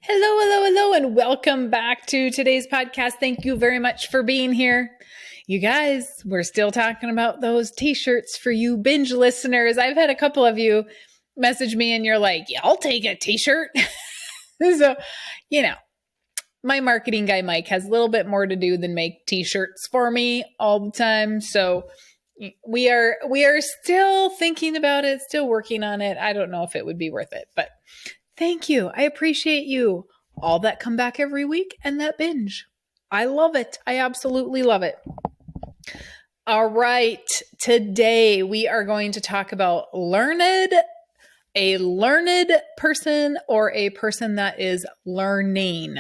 Hello, hello, hello, and welcome back to today's podcast. Thank you very much for being here. You guys, we're still talking about those t-shirts for you binge listeners. I've had a couple of you message me and you're like, yeah, I'll take a t-shirt. So, my marketing guy, Mike, has a little bit more to do than make t-shirts for me all the time. So we are still thinking about it, still working on it. I don't know if it would be worth it, but thank you. I appreciate you. All that come back every week and that binge. I love it. I absolutely love it. All right. Today we are going to talk about a learned person or a person that is learning.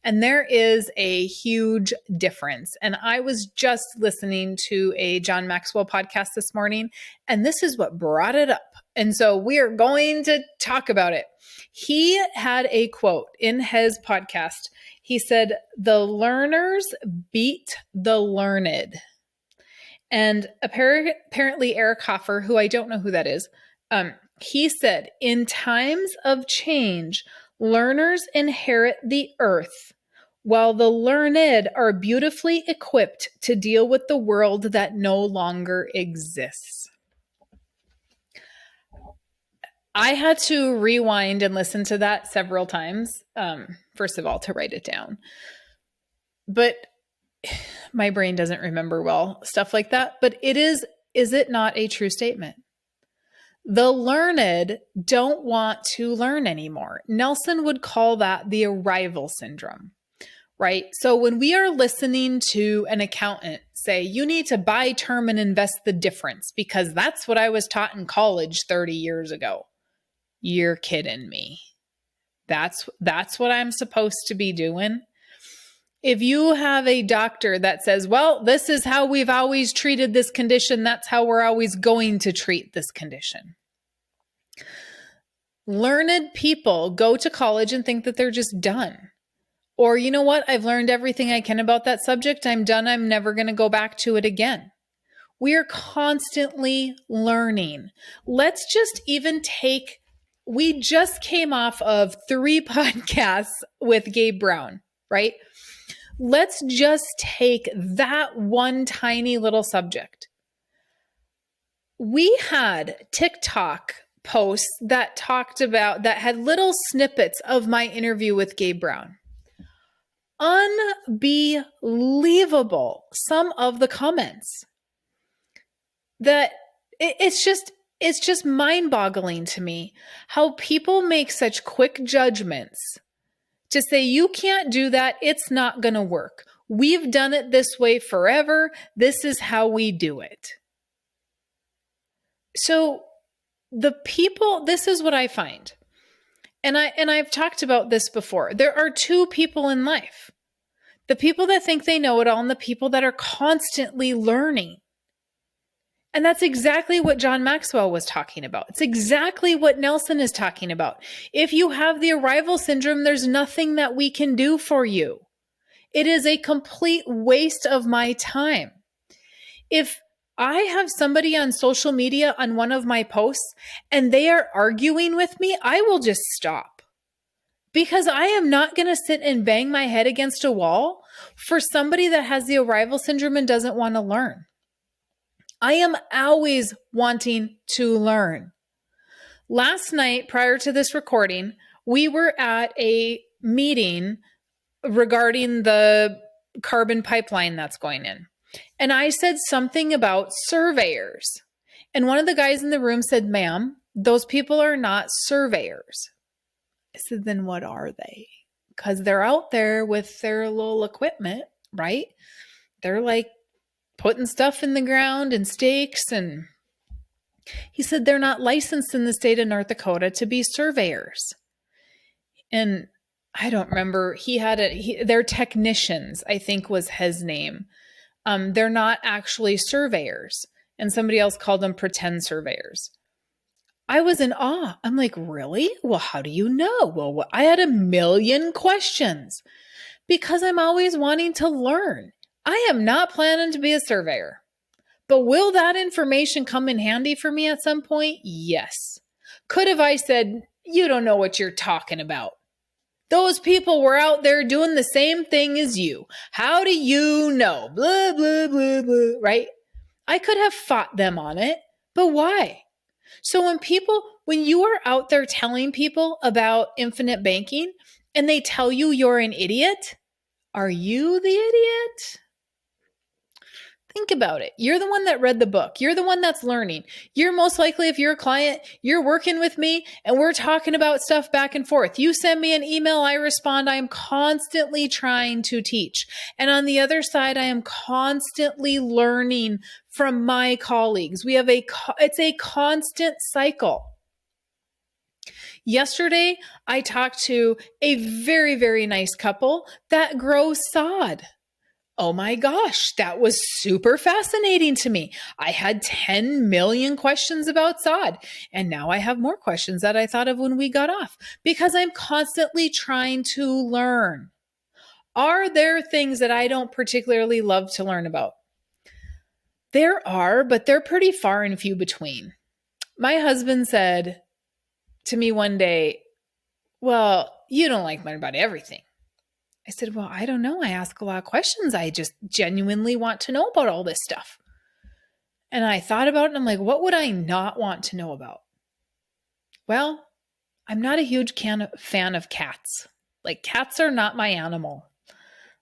And there is a huge difference. And I was just listening to a John Maxwell podcast this morning, and this is what brought it up. And so we are going to talk about it. He had a quote in his podcast. He said, "The learners beat the learned." And apparently Eric Hoffer, who I don't know who that is, he said, "In times of change, learners inherit the earth, while the learned are beautifully equipped to deal with the world that no longer exists." I had to rewind and listen to that several times. First of all, to write it down. But my brain doesn't remember well stuff like that. But is it not a true statement? The learned don't want to learn anymore. Nelson would call that the arrival syndrome, right? So when we are listening to an accountant say, you need to buy term and invest the difference because that's what I was taught in college 30 years ago. You're kidding me. That's what I'm supposed to be doing. If you have a doctor that says, well, this is how we've always treated this condition, that's how we're always going to treat this condition. Learned people go to college and think that they're just done. Or, you know what? I've learned everything I can about that subject. I'm done. I'm never going to go back to it again. We are constantly learning. Let's just even we just came off of 3 podcasts with Gabe Brown, right? Let's just take that one tiny little subject. We had TikTok posts that had little snippets of my interview with Gabe Brown. Unbelievable. Some of the comments that it's just mind-boggling to me how people make such quick judgments to say, you can't do that. It's not going to work. We've done it this way forever. This is how we do it. So this is what I find. And I've talked about this before. There are 2 people in life. The people that think they know it all and the people that are constantly learning. And that's exactly what John Maxwell was talking about. It's exactly what Nelson is talking about. If you have the arrival syndrome, there's nothing that we can do for you. It is a complete waste of my time. If I have somebody on social media on one of my posts and they are arguing with me, I will just stop. Because I am not going to sit and bang my head against a wall for somebody that has the arrival syndrome and doesn't want to learn. I am always wanting to learn. Last night, prior to this recording, we were at a meeting regarding the carbon pipeline that's going in. And I said something about surveyors. And one of the guys in the room said, "Ma'am, those people are not surveyors." I said, "Then what are they?" Because they're out there with their little equipment, right? They're like putting stuff in the ground and stakes. And he said, "They're not licensed in the state of North Dakota to be surveyors." And I don't remember. They're technicians, I think was his name. They're not actually surveyors. And somebody else called them pretend surveyors. I was in awe. I'm like, really? Well, how do you know? Well, I had a million questions because I'm always wanting to learn. I am not planning to be a surveyor, but will that information come in handy for me at some point? Yes. Could have I said, "You don't know what you're talking about"? Those people were out there doing the same thing as you. How do you know? Blah, blah, blah, blah, right? I could have fought them on it, but why? So when you are out there telling people about infinite banking and they tell you you're an idiot, are you the idiot? Think about it. You're the one that read the book. You're the one that's learning. You're most likely, if you're a client, you're working with me and we're talking about stuff back and forth. You send me an email, I respond. I am constantly trying to teach. And on the other side, I am constantly learning from my colleagues. It's a constant cycle. Yesterday, I talked to a very, very nice couple that grows sod. Oh my gosh, that was super fascinating to me. I had 10 million questions about sod, and now I have more questions that I thought of when we got off because I'm constantly trying to learn. Are there things that I don't particularly love to learn about? There are, but they're pretty far and few between. My husband said to me one day, "Well, you don't like learn about everything." I said, "Well, I don't know. I ask a lot of questions. I just genuinely want to know about all this stuff." And I thought about it and I'm like, what would I not want to know about? Well, I'm not a huge fan of cats. Like, cats are not my animal.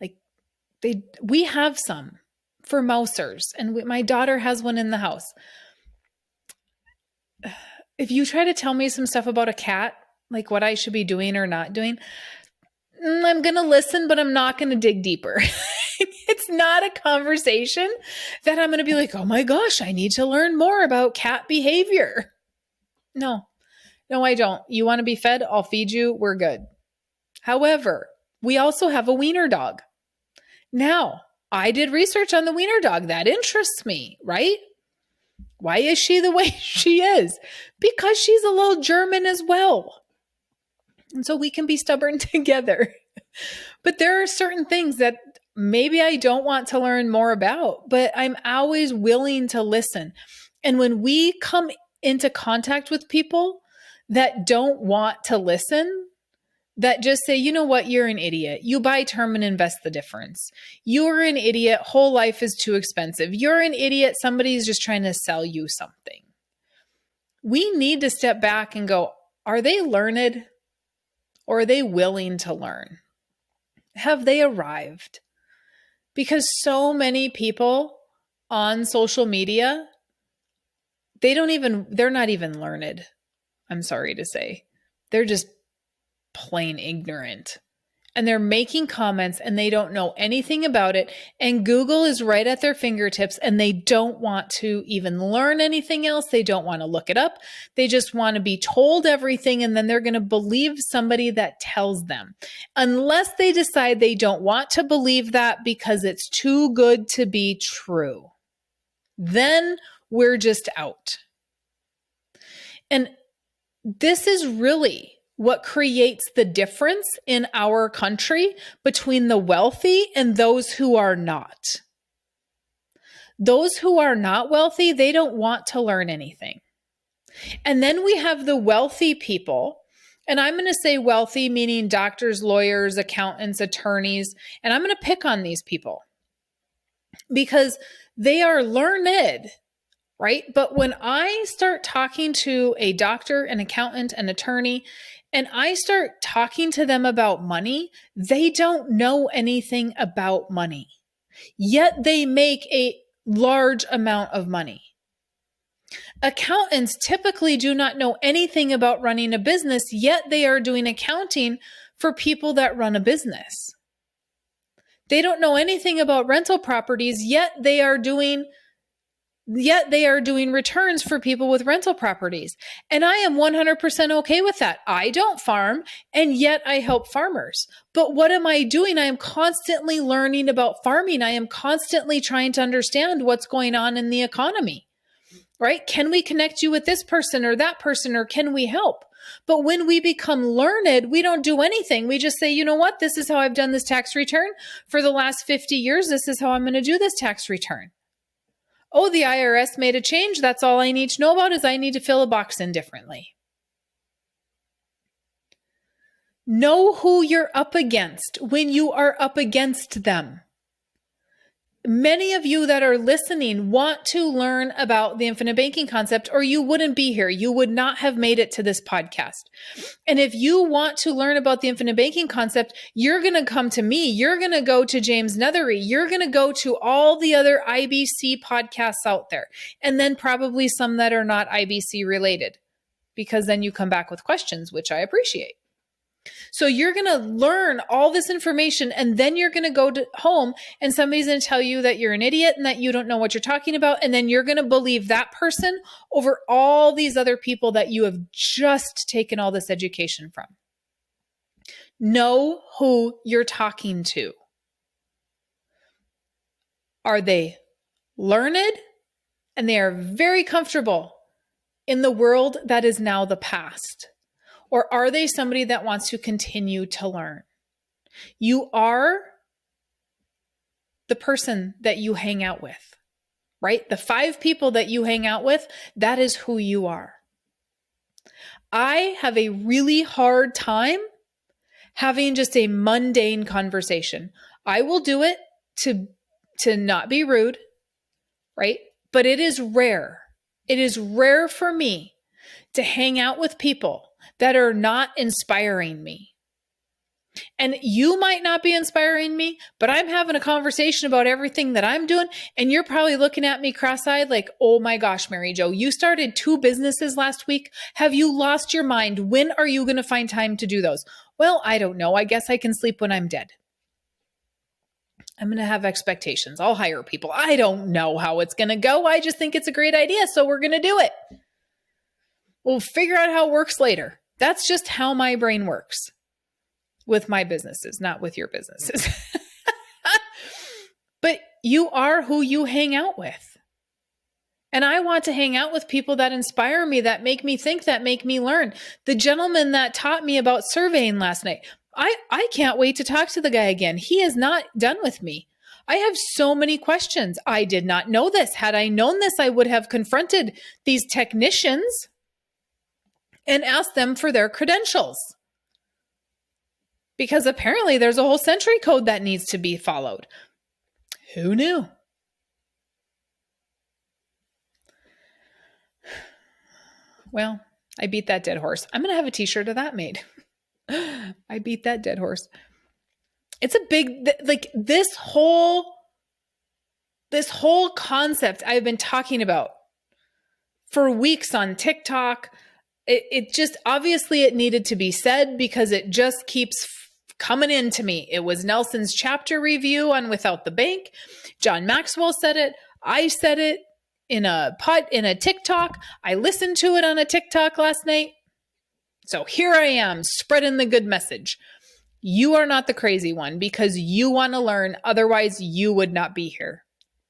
Like, we have some for mousers, and my daughter has one in the house. If you try to tell me some stuff about a cat, like what I should be doing or not doing, I'm going to listen, but I'm not going to dig deeper. It's not a conversation that I'm going to be like, oh my gosh, I need to learn more about cat behavior. No, I don't. You want to be fed? I'll feed you. We're good. However, we also have a wiener dog. Now, I did research on the wiener dog. That interests me, right? Why is she the way she is? Because she's a little German as well. And so we can be stubborn together. But there are certain things that maybe I don't want to learn more about, but I'm always willing to listen. And when we come into contact with people that don't want to listen, that just say, you know what, you're an idiot. You buy term and invest the difference. You're an idiot. Whole life is too expensive. You're an idiot. Somebody's just trying to sell you something. We need to step back and go, are they learned or are they willing to learn? Have they arrived? Because so many people on social media, they're not even learned. I'm sorry to say. They're just plain ignorant. And they're making comments and they don't know anything about it. And Google is right at their fingertips and they don't want to even learn anything else. They don't want to look it up. They just want to be told everything and then they're going to believe somebody that tells them. Unless they decide they don't want to believe that because it's too good to be true. Then we're just out. And this is really what creates the difference in our country between the wealthy and those who are not. Those who are not wealthy, they don't want to learn anything. And then we have the wealthy people, and I'm going to say wealthy, meaning doctors, lawyers, accountants, attorneys, and I'm going to pick on these people because they are learned, right? But when I start talking to a doctor, an accountant, an attorney, and I start talking to them about money, they don't know anything about money. Yet they make a large amount of money. Accountants typically do not know anything about running a business, yet they are doing accounting for people that run a business. They don't know anything about rental properties, yet they are doing returns for people with rental properties. And I am 100% okay with that. I don't farm, and yet I help farmers. But what am I doing? I am constantly learning about farming. I am constantly trying to understand what's going on in the economy, right? Can we connect you with this person or that person, or can we help? But when we become learned, we don't do anything. We just say, you know what? This is how I've done this tax return for the last 50 years. This is how I'm going to do this tax return. Oh, the IRS made a change. That's all I need to know about is I need to fill a box in differently. Know who you're up against when you are up against them. Many of you that are listening want to learn about the infinite banking concept, or you wouldn't be here. You would not have made it to this podcast. And if you want to learn about the infinite banking concept, you're going to come to me. You're going to go to James Nethery. You're going to go to all the other IBC podcasts out there, and then probably some that are not IBC related, because then you come back with questions, which I appreciate. So you're going to learn all this information, and then you're going to go home and somebody's going to tell you that you're an idiot and that you don't know what you're talking about. And then you're going to believe that person over all these other people that you have just taken all this education from. Know who you're talking to. Are they learned and they are very comfortable in the world that is now the past? Or are they somebody that wants to continue to learn? You are the person that you hang out with, right? The 5 people that you hang out with, that is who you are. I have a really hard time having just a mundane conversation. I will do it to not be rude, right? But it is rare. It is rare for me to hang out with people that are not inspiring me. And you might not be inspiring me, but I'm having a conversation about everything that I'm doing. And you're probably looking at me cross-eyed like, oh my gosh, Mary Jo, you started 2 businesses last week. Have you lost your mind? When are you going to find time to do those? Well, I don't know. I guess I can sleep when I'm dead. I'm going to have expectations. I'll hire people. I don't know how it's going to go. I just think it's a great idea. So we're going to do it. We'll figure out how it works later. That's just how my brain works with my businesses, not with your businesses. But you are who you hang out with. And I want to hang out with people that inspire me, that make me think, that make me learn. The gentleman that taught me about surveying last night, I can't wait to talk to the guy again. He is not done with me. I have so many questions. I did not know this. Had I known this, I would have confronted these technicians and asked them for their credentials. Because apparently there's a whole century code that needs to be followed. Who knew? Well, I beat that dead horse. I'm going to have a t-shirt of that made. I beat that dead horse. It's a big, like this whole concept I've been talking about for weeks on TikTok. It just, obviously it needed to be said because it just keeps coming into me. It was Nelson's chapter review on Without the Bank. John Maxwell said it. I said it in a TikTok. I listened to it on a TikTok last night. So here I am spreading the good message. You are not the crazy one because you want to learn. Otherwise, you would not be here.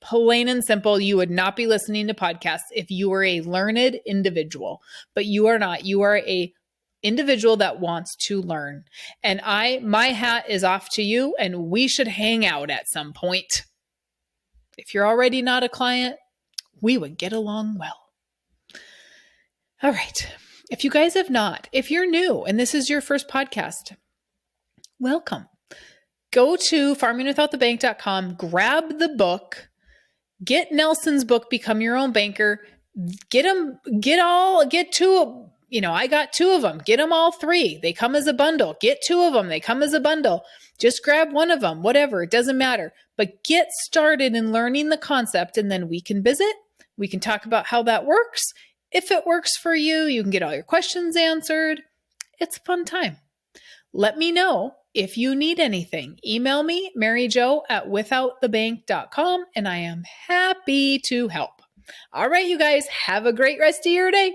Plain and simple, you would not be listening to podcasts if you were a learned individual, but you are not. You are a individual that wants to learn. And my hat is off to you, and we should hang out at some point. If you're already not a client, we would get along well. All right. If you guys have not, if you're new and this is your first podcast, welcome. Go to farmingwithoutthebank.com, grab the book, get Nelson's book, Become Your Own Banker. Get two. I got 2 of them. Get them all 3. They come as a bundle. Get 2 of them. They come as a bundle. Just grab one of them, whatever. It doesn't matter. But get started in learning the concept, and then we can visit. We can talk about how that works. If it works for you, you can get all your questions answered. It's a fun time. Let me know if you need anything. Email me, maryjo@withoutthebank.com, and I am happy to help. All right, you guys, have a great rest of your day.